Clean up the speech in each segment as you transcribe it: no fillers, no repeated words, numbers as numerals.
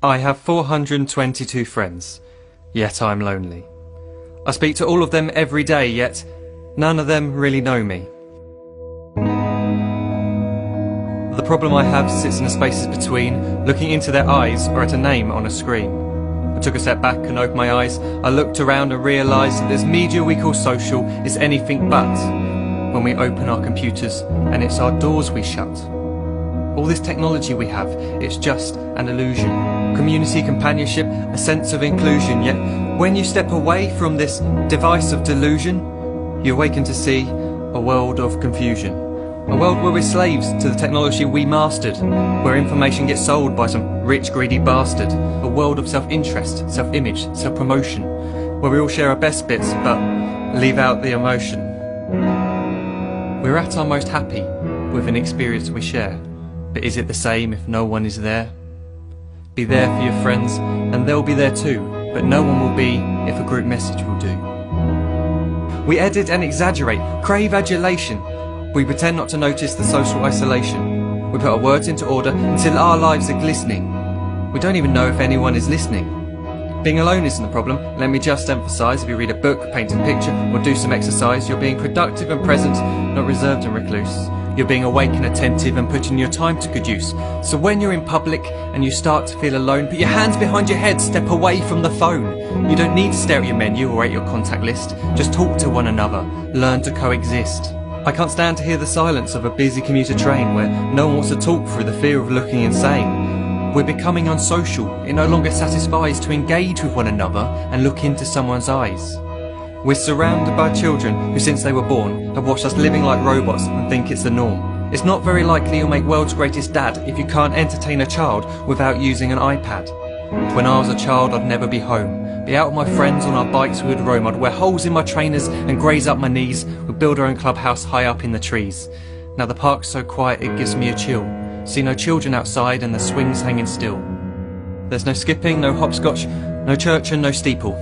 I have 422 friends, yet I'm lonely. I speak to all of them every day, yet none of them really know me. The problem I have sits in the spaces between looking into their eyes or at a name on a screen. I took a step back and opened my eyes. I looked around and realised that this media we call social is anything but when we open our computers, and it's our doors we shut. All this technology we have, it's just an illusion. Community, companionship, a sense of inclusion. Yet when you step away from this device of delusion, you awaken to see a world of confusion. A world where we're slaves to the technology we mastered, where information gets sold by some rich, greedy bastard. A world of self-interest, self-image, self-promotion, where we all share our best bits but leave out the emotion. We're at our most happy with an experience we share, but is it the same if no one is there? Be there for your friends and they'll be there too, but no one will be if a group message will do. We edit and exaggerate, crave adulation. We pretend not to notice the social isolation. We put our words into order until our lives are glistening. We don't even know if anyone is listening. Being alone isn't the problem. Let me just emphasise, if you read a book, paint a picture, or do some exercise, you're being productive and present, not reserved and recluse. You're being awake and attentive and putting your time to good use. So when you're in public and you start to feel alone, put your hands behind your head, step away from the phone. You don't need to stare at your menu or at your contact list. Just talk to one another. Learn to coexist. I can't stand to hear the silence of a busy commuter train where no one wants to talk through the fear of looking insane. We're becoming unsocial. It no longer satisfies to engage with one another and look into someone's eyes. We're surrounded by children who, since they were born, have watched us living like robots and think it's the norm. It's not very likely you'll make world's greatest dad if you can't entertain a child without using an iPad. When I was a child, I'd never be home. Be out with my friends on our bikes, we would roam. I'd wear holes in my trainers and graze up my knees. We'd build our own clubhouse high up in the trees. Now the park's so quiet it gives me a chill. See no children outside and the swings hanging still. There's no skipping, no hopscotch, no church and no steeple.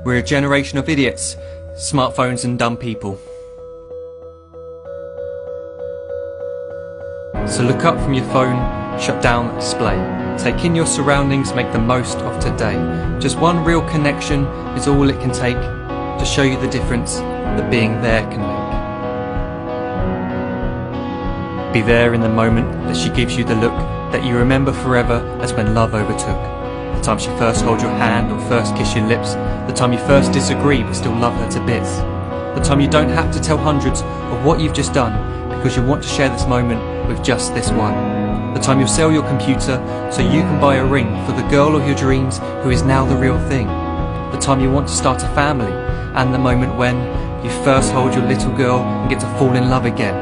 We're a generation of idiots, smartphones and dumb people. So look up from your phone, shut down the display. Take in your surroundings, make the most of today. Just one real connection is all it can take to show you the difference that being there can make. Be there in the moment that she gives you the look that you remember forever as when love overtook. The time she first holds your hand or first kiss your lips. The time you first disagree but still love her to bits. The time you don't have to tell hundreds of what you've just done because you want to share this moment with just this one. The time you'll sell your computer so you can buy a ring for the girl of your dreams who is now the real thing. The time you want to start a family, and the moment when you first hold your little girl and get to fall in love again.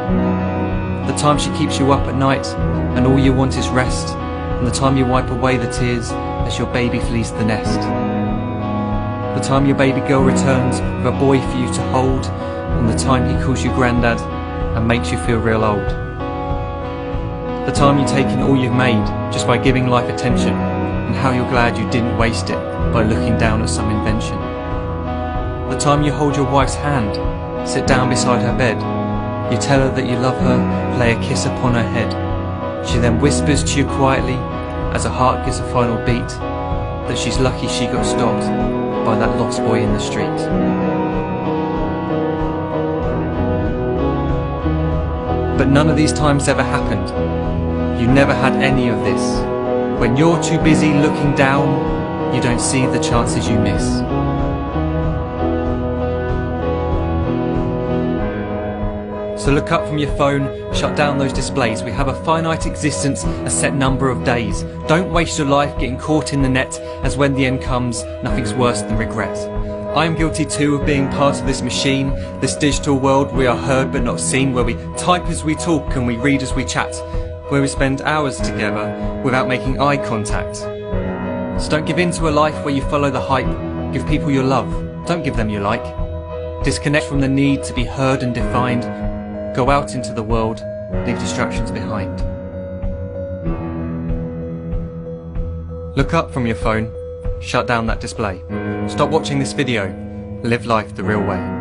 The time she keeps you up at night and all you want is rest, and the time you wipe away the tears as your baby flees the nest. The time your baby girl returns with a boy for you to hold, and the time he calls you granddad and makes you feel real old. The time you take in all you've made just by giving life attention, and how you're glad you didn't waste it by looking down at some invention. The time you hold your wife's hand, sit down beside her bed, you tell her that you love her, lay a kiss upon her head. She then whispers to you quietly, as her heart gives a final beat, that she's lucky she got stopped by that lost boy in the street. But none of these times ever happened. You never had any of this. When you're too busy looking down, you don't see the chances you miss. So look up from your phone, shut down those displays. We have a finite existence, a set number of days. Don't waste your life getting caught in the net, as when the end comes, nothing's worse than regret. I am guilty too of being part of this machine, this digital world we are heard but not seen, where we type as we talk and we read as we chat, where we spend hours together without making eye contact. So don't give in to a life where you follow the hype. Give people your love, don't give them your like. Disconnect from the need to be heard and defined. Go out into the world, leave distractions behind. Look up from your phone, shut down that display. Stop watching this video, live life the real way.